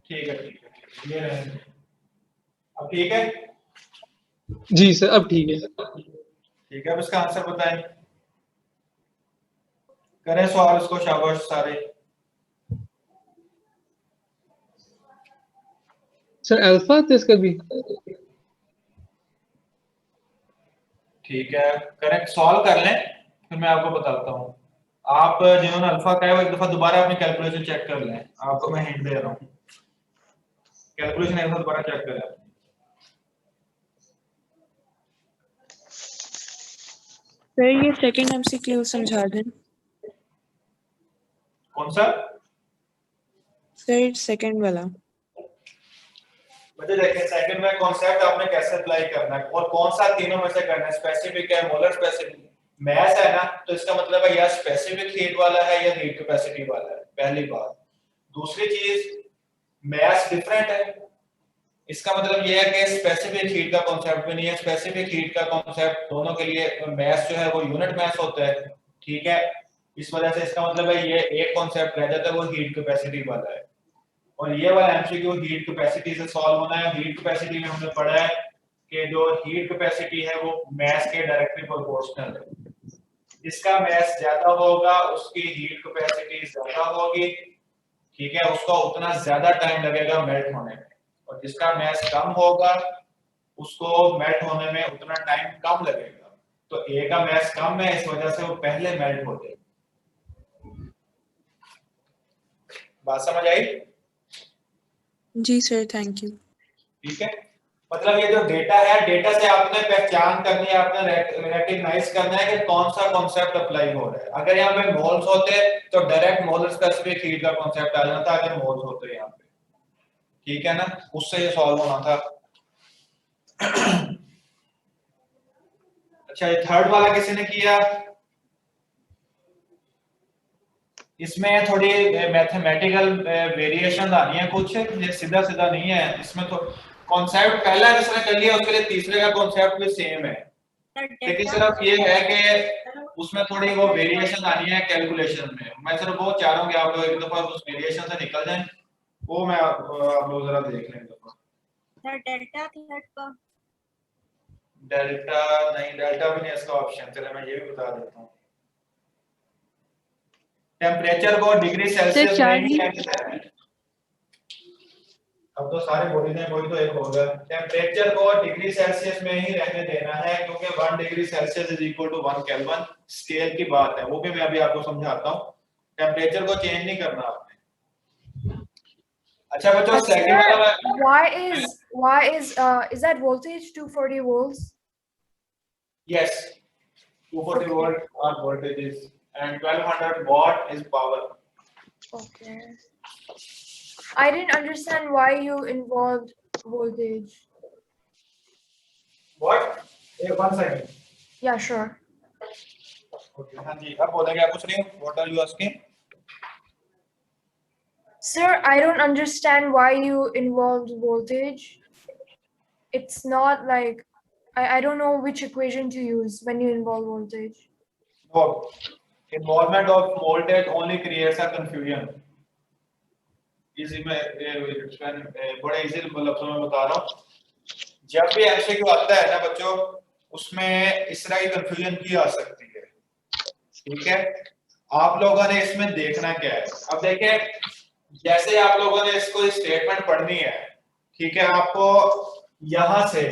ठीक है ये रहे, अब ठीक है? जी सर अब ठीक है। ठीक है, अब इसका आंसर बताएं, करें सवाल उसको, शाबाश सारे। सर अल्फा तो इसका भी ठीक है, करेक्ट सॉल्व कर लें फिर मैं आपको बताता हूँ। आप जिन्होंने अल्फा का है वो एक दफा दोबारा अपनी कैलकुलेशन चेक कर लें, आपको मैं हिंट दे रहा हूँ, कैलकुलेशन एक दफा दोबारा चेक करें। सर ये सेकंड एमसीक्यू समझा दें। कौन सा? सर सेकंड वाला। मुझे देखिए सेकंड में कॉन्सेप्ट आपने कैसे अप्लाई करना है और कौन सा तीनों में से करना है, स्पेसिफिक है, मोलर स्पेसिफिक, मैस है ना, तो इसका मतलब है या स्पेसिफिक हीट वाला है या हीट कैपेसिटी वाला है, पहली बात। दूसरी चीज मैस डिफरेंट है, इसका मतलब ये है कि स्पेसिफिक हीट का कॉन्सेप्ट भी नहीं है, स्पेसिफिक हीट का कॉन्सेप्ट दोनों के लिए मैस जो है वो यूनिट मैस होता है, ठीक है, इस वजह से इसका मतलब है ये एक कॉन्सेप्ट रह जाता है, वो हीट कैपेसिटी वाला है। और ये वाला एमसीक्यू हीट कैपेसिटी से सॉल्व होना है। हीट कैपेसिटी में हमने पढ़ा है कि जो हीट कैपेसिटी है वो मैस के डायरेक्टली प्रोपोर्शनल है, जिसका मैस ज्यादा होगा उसकी हीट कैपेसिटी ज्यादा होगी, ठीक है, उसका उतना ज्यादा टाइम लगेगा मेल्ट होने में, और जिसका मैस कम होगा उसको मेल्ट होने में उतना टाइम कम लगेगा। तो ए का मैस कम है, इस वजह से वो पहले मेल्ट हो जाएगा। बात समझ आई? जी सर थैंक यू। ठीक है, मतलब ये जो डेटा है, डेटा से आपने पहचान करनी है, आपने रेकग्नाइज करना है कि कौन सा कॉन्सेप्ट अप्लाई हो रहा है। अगर यहाँ पे मोल्स होते तो डायरेक्ट मोलर स्पेसिफिक हीट का कॉन्सेप्ट आ जाता, अगर मोल्स होते यहाँ पे, ठीक है ना, उससे ये सॉल्व होना था। अच्छा, ये थर्ड वाला किसी ने किया? इसमें थोड़ी मैथमेटिकल वेरिएशन आनी है कुछ, ये सीधा सीधा नहीं है। इसमें तो कॉन्सेप्ट पहला जिसने कर लिया उसके लिए तीसरे का कॉन्सेप्ट भी सेम है, लेकिन सिर्फ ये है कि उसमें थोड़ी वो वेरिएशन आनी है कैलकुलेशन में। मैं सिर्फ वो चाह रहा हूँ कि आप लोग एक दफा उस वेरिएशन से निकल जाएं, वो मैं आप लोग जरा देख लें एक दफा। सर डेल्टा थर्ड का डेल्टा नहीं, डेल्टा भी नहीं इसका ऑप्शन। चलो मैं ये भी बता देता हूँ। टेम्परेचर को डिग्री सेल्सियस में ही रहने, अब तो सारे बोल रहे हैं, कोई तो एक होगा। टेम्परेचर को डिग्री सेल्सियस में ही रहने देना है, क्योंकि 1 degree Celsius is equal to 1 Kelvin scale की बात है, वो भी मैं अभी आपको समझाता हूँ। टेम्परेचर को चेंज नहीं करना आपने। अच्छा बच्चों, सेकंड वाला why is that voltage 240 volts? Yes, 240 volt are voltages and 1200 watt is power. Okay. I didn't understand why you involved voltage. What? One second. Yeah, sure. Okay, हाँ जी, अब बोलेंगे आप कुछ नहीं? What are you asking? Sir, I don't understand why you involved voltage. It's not like I don't know which equation to use when you involve voltage. No, involvement of voltage only creates a confusion. इसी में बड़े easy लफ्जों में बता रहा हूँ। जब भी MCQ आता है ना बच्चों, उसमें इस तरह की कंफ्यूजन की आ सकती है, ठीक है। आप लोगों ने इसमें देखना क्या है, अब देखें, जैसे आप लोगों ने इसको स्टेटमेंट पढ़नी है, ठीक है, आपको यहाँ से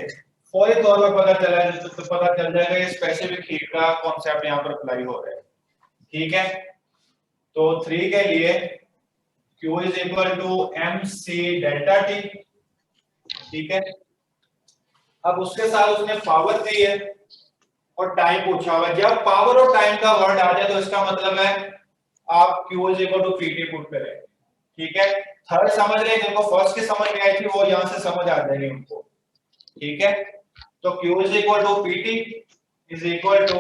फौरी तौर पर पता चल जाएगा ये स्पेसिफिक हीट का कॉन्सेप्ट यहाँ पर अप्लाई हो रहा है, ठीक है। तो 3 के लिए Q is equal to mc delta t, ठीक है। अब उसके साथ उसने पावर दी है और टाइम पूछा हुआ है। जब पावर और टाइम का वर्ड आ जाए तो इसका मतलब है आप Q is equal to pt put करें, ठीक है। थर्ड समझ रहे हैं, जिनको फर्स्ट की समझ में आई थी वो यहाँ से समझ आ जाएगी उनको, ठीक है। तो Q is equal to pt is equal to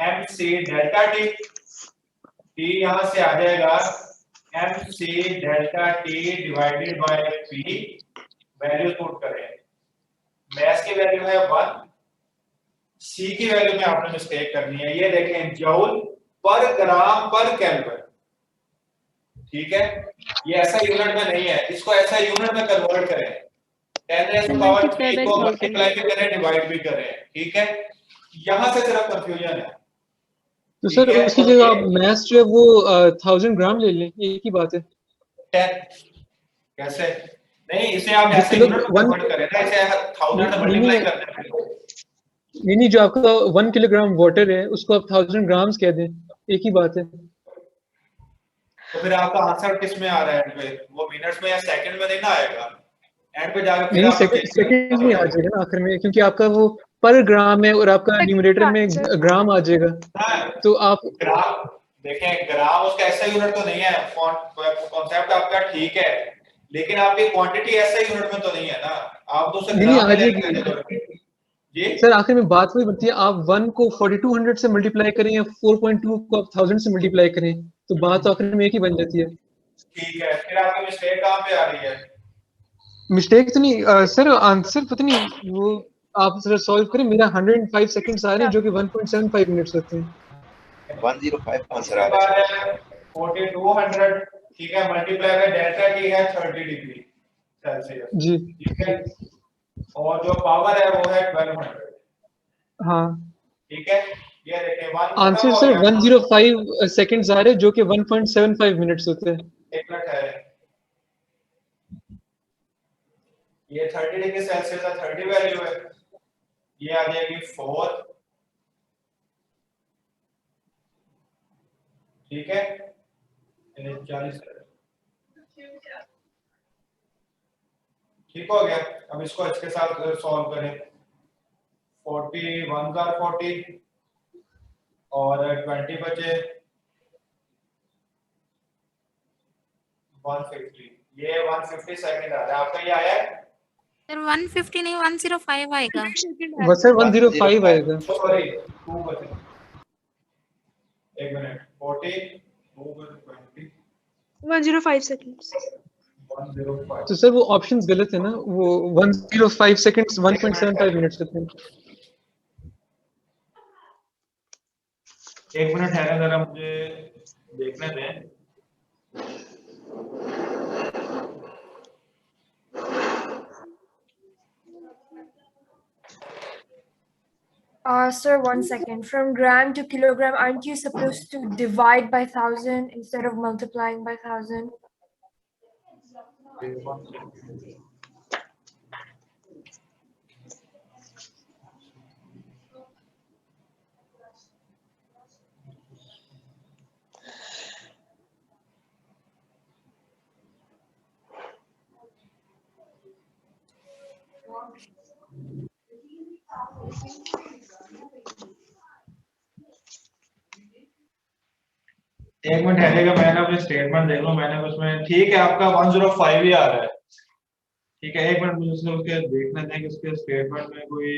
mc delta t, t यहाँ से आ जाएगा mc delta t divided by p, value put करें। मैस की वैल्यू है 1, सी की वैल्यू में आपने मिस्टेक करनी है। ये देखें, जूल पर ग्राम पर केल्विन, ठीक है। ये ऐसा यूनिट में नहीं है, इसको ऐसा यूनिट में कन्वर्ट करें, 10 raised to power 3 को मल्टीप्लाई भी करें, डिवाइड भी करें, ठीक है। यहां से सिर्फ कंफ्यूजन है। तो सर उसकी जगह आप मैथ जो है वो 1000 ग्राम ले लें, एक ही बात है। 10 कैसे? नहीं, इसे आप ऐसे यूनिट में कन्वर्ट करें ना, इसे 1000 से मल्टीप्लाई कर दें। नहीं, जो आपका 1 किलोग्राम वाटर है उसको आप 1000 ग्राम्स कह दें, एक ही बात है। तो फिर आपका आंसर किस में आ रहा है एंड पे? वो मिनट्स में या सेकंड में नहीं ना आएगा, एंड पे जाकर फिर नहीं, आप सेकंड में आ जाएगा ना आखिर में, क्योंकि आपका वो पर ग्राम है और आपका न्यूमरेटर में ग्राम आ जाएगा। तो आप ग्राम देखें, ग्राम उसका ऐसा यूनिट तो नहीं है, कॉन्सेप्ट आपका ठीक है, लेकिन आपकी क्वांटिटी ऐसा यूनिट में तो नहीं है ना, आप तो उसे नहीं ग्राम आ में जाएगी सर। आखिर में बात वही बनती है, आप 1 को 4200 से मल्टीप्लाई करें या 4.2 को आप 1000 से मल्टीप्लाई करें, तो बात तो आखिर में एक ही बन जाती है। ठीक है, फिर आपकी मिस्टेक कहाँ पे आ रही है? मिस्टेक तो नहीं सर, आंसर पता नहीं, वो आप जरा सॉल्व करें। मेरा 105 सेकंड्स आ रहे हैं जो कि 1.75 मिनट्स होते हैं। 105 आंसर आ रहा है 4200, ठीक है, मल्टीप्लाई का डेल्टा टी है 30 डिग्री सेल्सियस जी, ठीक है, और जो पावर है वो है 1200, हाँ ठीक है। ये देखें आंसर सर 105 सेकंड्स आ रहे हैं जो कि 1.75 मिनट्स होते हैं। एक मिनट है, ये 30 डिग्री सेल्सियस का 30 वैल्यू है, ये आ जाएगी 4, ठीक है, 40, ठीक हो गया। अब इसको इसके साथ सॉल्व करें। 40 1 का 40 और 20 बचे 150। ये 150 सेकंड आ रहा है। आपका ये आया है सर 150 नहीं 105 आएगा। बस सर 105 आएगा। सॉरी 2 बचे। एक मिनट 40 2 20 105 seconds. 105। तो सर वो ऑप्शंस गलत है ना, वो 105 सेकंड्स 1.75 मिनट्स होते हैं। एक मिनट है ना, जरा मुझे देखने दें। Sir, 1 second. From gram to kilogram, aren't you supposed to divide by 1,000 instead of multiplying by 1,000? एक मिनट ठहरेगा, मैंने अपने स्टेटमेंट देख लूं। मैंने उसमें ठीक है, आपका 105 ही आ रहा है। ठीक है, एक मिनट मुझे उसके देखने दें कि उसके स्टेटमेंट में कोई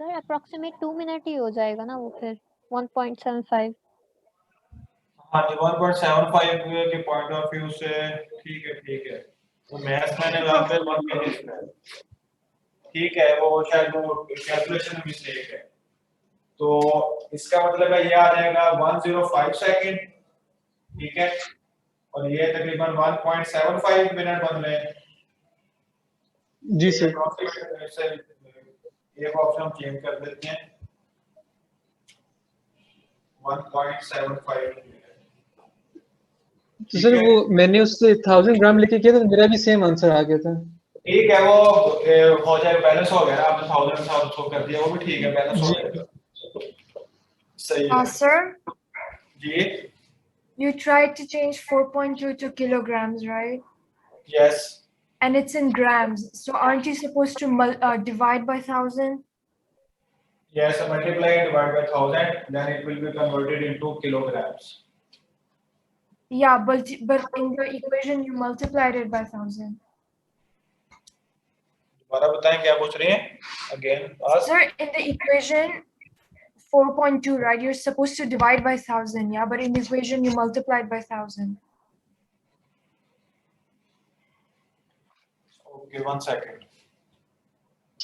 सर अप्रोक्सीमेट 2 मिनट ही हो जाएगा ना वो फिर 1.75। हाँ जी 1.75 के पॉइंट ऑफ व्यू से ठीक है, ठीक है। तो मैथ्स मैंने वहां पे 1 के लिखा है। ठीक है, वो शायद वो कैलकुलेशन में मिस्टेक है। तो इसका मतलब है ये आ जाएगा 105 सेकंड। ठीक है, और ये तकरीबन 1.75 मिनट बन रहे हैं। जी सर। एक ऑप्शन हम चेंज कर देते हैं 1.75। तो सर वो मैंने उससे 1000 ग्राम लेके किया था, मेरा भी सेम आंसर आ गया था। ठीक है, वो हो जाएगा, बैलेंस हो गया ना। आपने 1000 से उसको कर दिया, वो भी ठीक है, बैलेंस हो जाएगा। सही है। Sir, जी you tried to change 4.2 to kilograms, right? Yes. And it's in grams. So aren't you supposed to divide by 1,000? Yes, multiply and divide by 1000, then it will be converted into kilograms. Yeah, but in the equation you multiplied it by 1,000. दोबारा बताएं क्या पूछ रही हैं? Again, ask. Sir, in the equation 4.2, right? You're supposed to divide by 1,000, yeah, but in the equation you multiplied by 1,000. Okay, 1 second.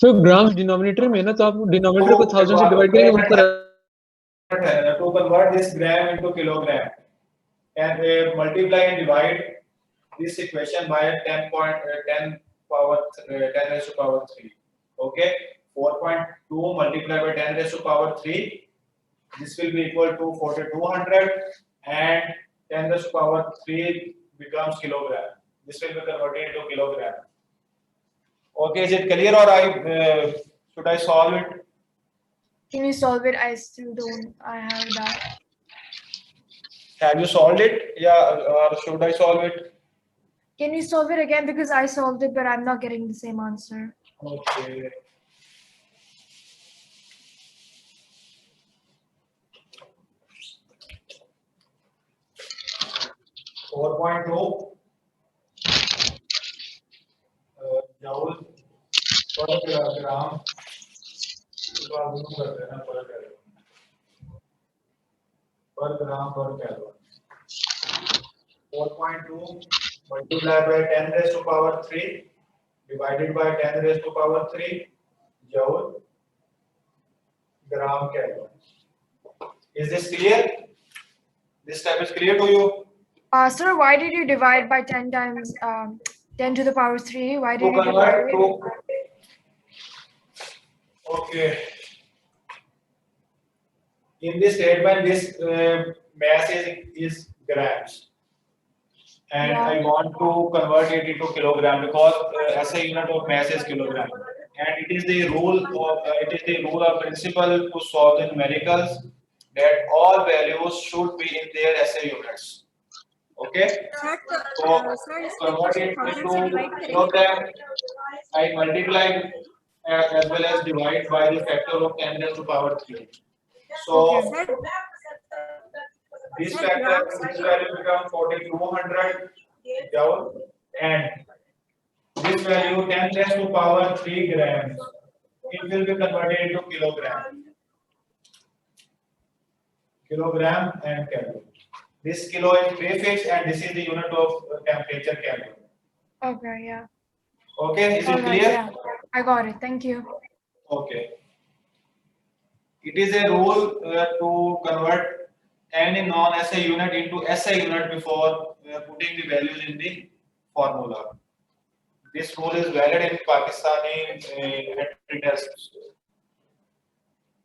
तो grams denominator में है ना, तो आप डिनोमिनेटर को 1000 से डिवाइड करेंगे ऊपर। To convert this gram into kilogram and multiply and divide this equation by 10 power 10 raised to power 3. Okay, 4.2 multiplied by 10 raised to power 3. This will be equal to 4200, and 10 raised to power 3 becomes kilogram. This will be converted into kilogram. Okay, is it clear, or should I solve it? Can you solve it? I still don't. I have that. Have you solved it? Yeah, or should I solve it? Can you solve it again? Because I solved it, but I'm not getting the same answer. Okay. joule per kilogram कर देना per gram per calorie. 4.2 multiplied by 10 raised to power 3 divided by 10 raised to power 3 joule gram calorie. Is this clear? This step is clear to you? Sir, why did you divide by 10 times 10 to the power 3? Why did you divide it? Okay. In this statement, this mass is grams. And I want to convert it into kilogram because SI unit of mass is kilogram. And it is the rule or principle to solve the numericals that all values should be in their SI units. Okay? So convert it into kilogram. I multiply as well as divide by the factor of 10 raised to power 3. So this factor, this value becomes 4200 joule, and this value 10 raised to power 3 grams. It will be converted into kilogram. Kilogram and Kelvin. This kilo is prefix and this is the unit of temperature Kelvin. Okay, yeah. Okay, is it Alright, clear? yeah. I got it. Thank you. Okay. It is a rule to convert any non-SI unit into SI unit before putting the values in the formula. This rule is valid in Pakistani entry tests.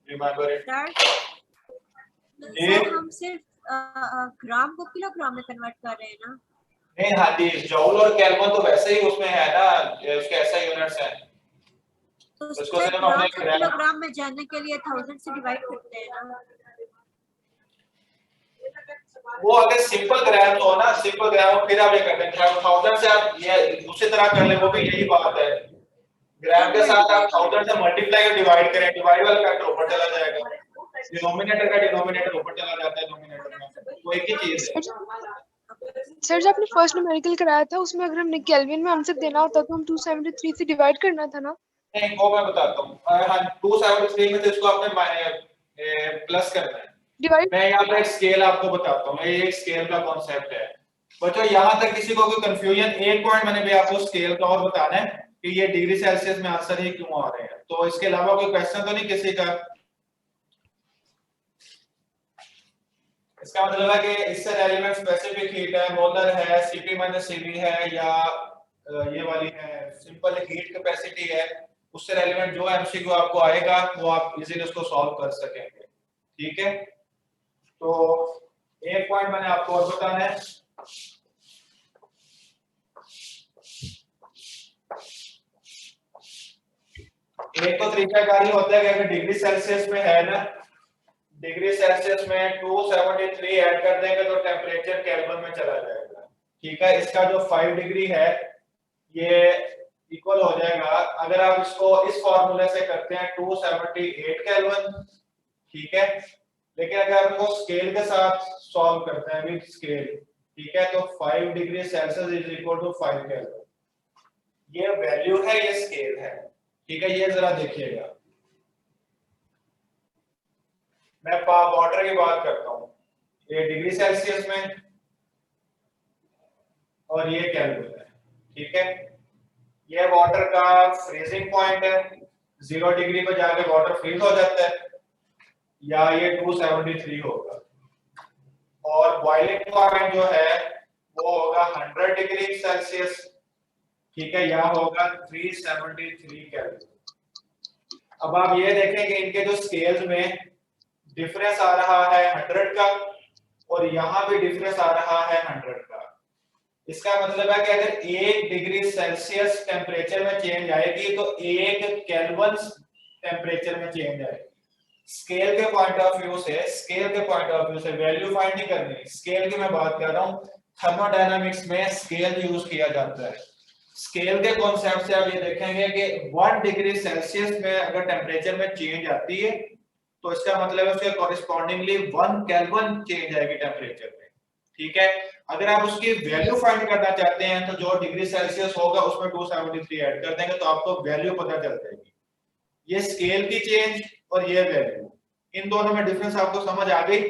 Remember it. Sir हम सिर्फ ग्राम को kilogram में convert कर रहे हैं ना? नहीं, हाँ जी, जूल और केल्विन तो वैसे ही उसमें है ना, उसके SI यूनिट्स हैं। तो उसको सिर्फ हमने किलोग्राम में जानने के लिए 1000 से डिवाइड करते हैं ना? वो अगर सिंपल ग्राम हो ना, सिंपल ग्राम फिर आप ये करते हैं 1000 से आप ये उसी तरह कर ले, वो भी यही बात है। ग्राम के साथ आप 1000 से मल्टीप्लाई और डिवाइड करें, डिवाइड वाला फैक्टर ऊपर चला जाएगा, डिनोमिनेटर का डिनोमिनेटर ऊपर चला जाता है न्यूमरेटर में, वो एक ही चीज है। सर, जब आपने फर्स्ट न्यूमेरिकल कराया था उसमें अगर हमने केल्विन में आंसर देना होता तो हम 273 से डिवाइड करना था ना? नहीं, वो मैं बताता हूँ। हाँ, 273 में तो इसको आपने प्लस करना है। मैं यहाँ पर एक स्केल आपको बताता हूँ, ये एक स्केल का कॉन्सेप्ट है बच्चों। यहाँ तक किसी को कोई कंफ्यूजन, एक पॉइंट मैंने भी आपको स्केल का और बताना है कि ये डिग्री सेल्सियस में आंसर ही क्यों आ रहे हैं। तो इसके अलावा कोई क्वेश्चन तो नहीं किसी का? इसका मतलब है कि इससे रेलेवेंट स्पेसिफिक हीट है, मोलर है, Cp - Cv है, या ये वाली है सिंपल हीट कैपेसिटी है, उससे रेलेवेंट जो एमसीक्यू आपको आएगा वो आप इजीली उसको सॉल्व कर सकेंगे। ठीक है, तो एक पॉइंट मैंने आपको और बताना है। एक तो तरीकाकारी होता है कि अगर डिग्री सेल्सियस में है ना, डिग्री सेल्सियस में 273 ऐड कर देंगे तो टेम्परेचर केल्विन में चला जाएगा। ठीक है, इसका जो 5 डिग्री है ये इक्वल हो जाएगा, अगर आप इसको इस फॉर्मूले से करते हैं 278 केल्विन। ठीक है, लेकिन अगर आप इसको स्केल के साथ सॉल्व करते हैं विद स्केल, ठीक है, तो 5 degree Celsius is equal to 5 Kelvin. ये वैल्यू है, ये स्केल है। ठीक है, ये जरा देखिएगा, मैं वाटर की बात करता हूँ, ये डिग्री सेल्सियस में और ये केल्विन है। ठीक है, ये वाटर का फ्रीजिंग पॉइंट है, 0 डिग्री पे जाके वाटर फ्रीज हो जाता है, या ये 273 होगा, और बॉइलिंग पॉइंट जो है वो होगा 100 डिग्री सेल्सियस। ठीक है, या होगा 373 केल्विन। अब आप ये देखें कि इनके जो स्केल्स में डिफरेंस आ रहा है 100 का, और यहाँ भी डिफरेंस आ रहा है 100 का। इसका मतलब है कि अगर 1 डिग्री सेल्सियस टेम्परेचर में चेंज आएगी तो 1 केल्विन टेम्परेचर में चेंज आएगी। स्केल के पॉइंट ऑफ व्यू से, स्केल के पॉइंट ऑफ व्यू से वैल्यू फाइंड नहीं करनी, स्केल की मैं बात कर रहा हूँ। थर्मोडायनामिक्स में स्केल यूज किया जाता है। स्केल के कॉन्सेप्ट से आप ये देखेंगे कि 1 डिग्री सेल्सियस में अगर टेम्परेचर में चेंज आती है तो इसका मतलब है उसके कॉरेस्पॉन्डिंगली 1 केल्विन चेंज आएगी टेम्परेचर में। ठीक है, अगर आप उसकी वैल्यू फाइंड करना चाहते हैं तो जो डिग्री सेल्सियस होगा उसमें 273 ऐड कर देंगे तो आपको वैल्यू पता चल जाएगी। ये स्केल की चेंज और ये वैल्यू, इन दोनों में डिफरेंस आपको समझ आ गई?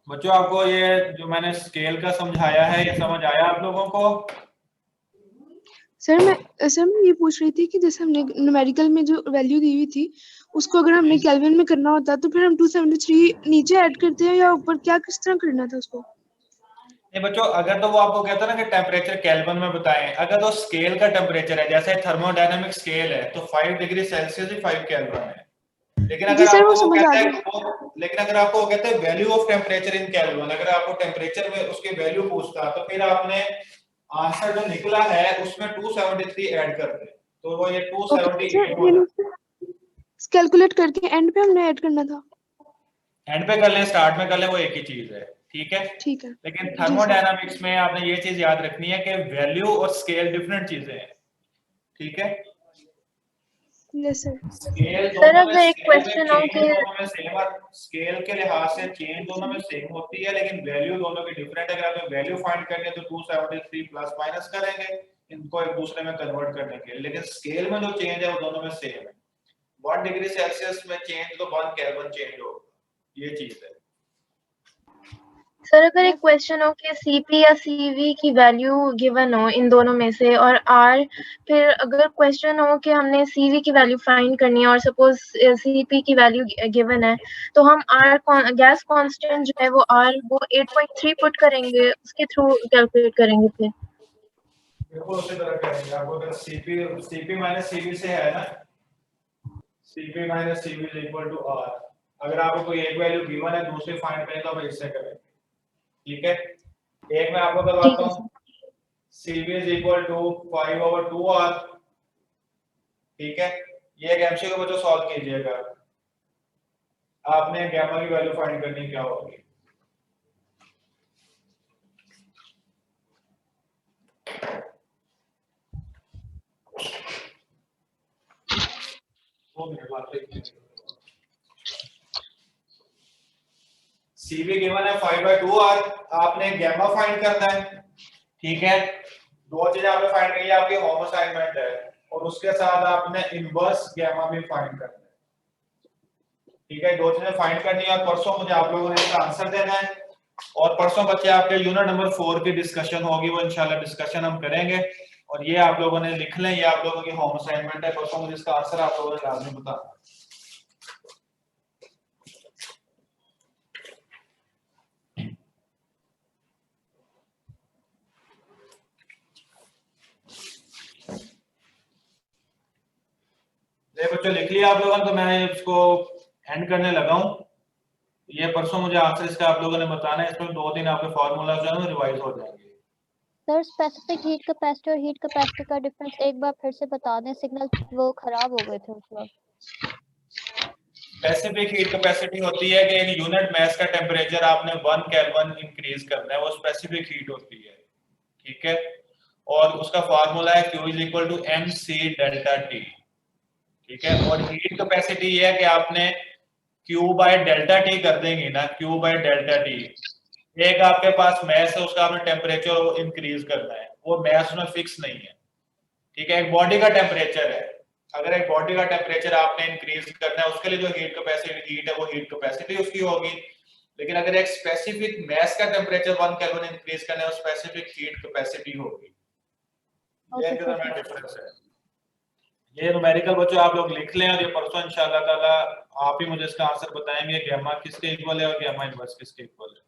बच्चों, आपको ये जो मैंने स्केल का समझाया है ये समझ आया आप लोगों को? सर मैं ये पूछ रही थी कि जैसे हमने न्यूमेरिकल में जो वैल्यू दी हुई थी उसको अगर हमने केल्विन में करना होता तो फिर हम 273 नीचे ऐड करते हैं या ऊपर, क्या किस तरह करना था उसको? नहीं बच्चों, अगर तो वो आपको कहता है ना कि टेम्परेचर केल्विन में बताएं, अगर तो स्केल का टेम्परेचर है, जैसे थर्मोडायनामिक स्केल है, तो 5 डिग्री सेल्सियस ही 5 केल्विन है। लेकिन जी अगर सर, वो आपको समझ आ कहता है गया। लेकिन अगर आपको कहते हैं value of temperature in kelvin, अगर आपको टेम्परेचर में उसकी वैल्यू पूछता तो फिर आपने आंसर जो निकला है उसमें 273 ऐड कर दे, तो वो ये 278 हो जाता है। कैलकुलेट करके एंड पे हमने ऐड करना था। एंड पे कर लें, स्टार्ट में कर लें, वो एक ही चीज है। ठीक है, ठीक है। लेकिन थर्मोडायनामिक्स में आपने ये चीज याद रखनी है कि वैल्यू और स्केल डिफरेंट चीजें हैं। ठीक है, यस सर। स्केल सर दोनों में अगर एक स्केल में क्वेश्चन हो चेंज कि दोनों में सेम, स्केल के लिहाज से चेंज दोनों में सेम होती है, लेकिन वैल्यू दोनों की डिफरेंट है। अगर आपको वैल्यू फाइंड करनी है तो 273 प्लस माइनस करेंगे इनको एक दूसरे में कन्वर्ट करने के लिए, लेकिन स्केल में जो चेंज है वो दोनों में सेम है। 1 डिग्री सेल्सियस में चेंज तो 1 केल्विन चेंज होगा, ये चीज है। सर अगर एक क्वेश्चन हो कि सीपी या सीवी की वैल्यू गिवन हो इन दोनों में से और आर, फिर अगर क्वेश्चन हो कि हमने सीवी की वैल्यू फाइंड करनी है और सपोज सीपी की वैल्यू गिवन है, तो हम आर गैस कांस्टेंट जो है वो आर वो 8.3 पुट करेंगे, उसके थ्रू कैलकुलेट करेंगे फिर। बिल्कुल उसी तरह करेंगे। आपको अगर सीपी माइनस सीवी से है ना, CP minus CV is equal to R, अगर आपको कोई एक वैल्यू गिवन है दूसरी फाइंड करें तो आप इससे करेंगे। ठीक है, एक मैं आपको करवाता हूँ, CV is equal to 5/2R। ठीक है, ये एक एमसीक्यू को बच्चों सॉल्व कीजिएगा। आपने गामा की वैल्यू फाइंड करनी, क्या होगी? CV गिवन है 5/2R, आपने गामा फाइंड करना है। ठीक है, दो चीजें आपने फाइंड करनी है, आपकी होम असाइनमेंट है, और उसके साथ आपने इनवर्स गामा भी फाइंड करना है। ठीक है, दो चीजें फाइंड करनी है और परसों मुझे आप लोगों ने इसका आंसर देना है। और परसों बच्चे आपके यूनिट नंबर 4 की डिस्कशन होगी, वो इंशाल्लाह डिस्कशन हम करेंगे, और ये आप लोगों ने लिख लें, ये आप लोगों की होम असाइनमेंट है। परसों मुझे इसका आंसर आप लोगों ने लाजमी बताना। बच्चों लिख लिया आप लोगों ने, तो मैं इसको एंड करने लगा हूं। ये परसों मुझे आंसर इसका आप लोगों ने बताना है, इसमें 2-3 आपके फार्मूला जो है रिवाइज हो जाएंगे। सर स्पेसिफिक हीट कैपेसिटी और हीट कैपेसिटी का डिफरेंस एक बार फिर से बता दें, सिग्नल वो खराब हो गए थे उस वक्त। स्पेसिफिक हीट कैपेसिटी होती है कि एक यूनिट मास का टेम्परेचर आपने 1 केल्विन इंक्रीज करना है, वो स्पेसिफिक हीट होती है। ठीक है, और उसका फार्मूला है Q is equal to mc delta T। ठीक है, और हीट कैपेसिटी ये है कि आपने Q बाय डेल्टा T कर देंगे ना, Q बाय डेल्टा T। एक आपके पास मास है, उसका आपने टेम्परेचर इंक्रीज करना है, वो मास में फिक्स नहीं है। ठीक है, एक बॉडी का टेम्परेचर है, अगर एक बॉडी का टेम्परेचर आपने इंक्रीज करना है, उसके लिए जो हीट कैपेसिटी हीट है वो हीट कैपेसिटी उसकी होगी। लेकिन अगर एक स्पेसिफिक मास का टेम्परेचर 1 केल्विन इंक्रीज करना है, वो स्पेसिफिक हीट कैपेसिटी होगी। ये डिफरेंस है। ये न्यूमेरिकल बच्चों आप लोग लिख लें, और ये परसों इंशाल्लाह ताला आप ही मुझे इसका आंसर बताएंगे, गामा किसके इक्वल है और गामा इनवर्स किसके इक्वल है।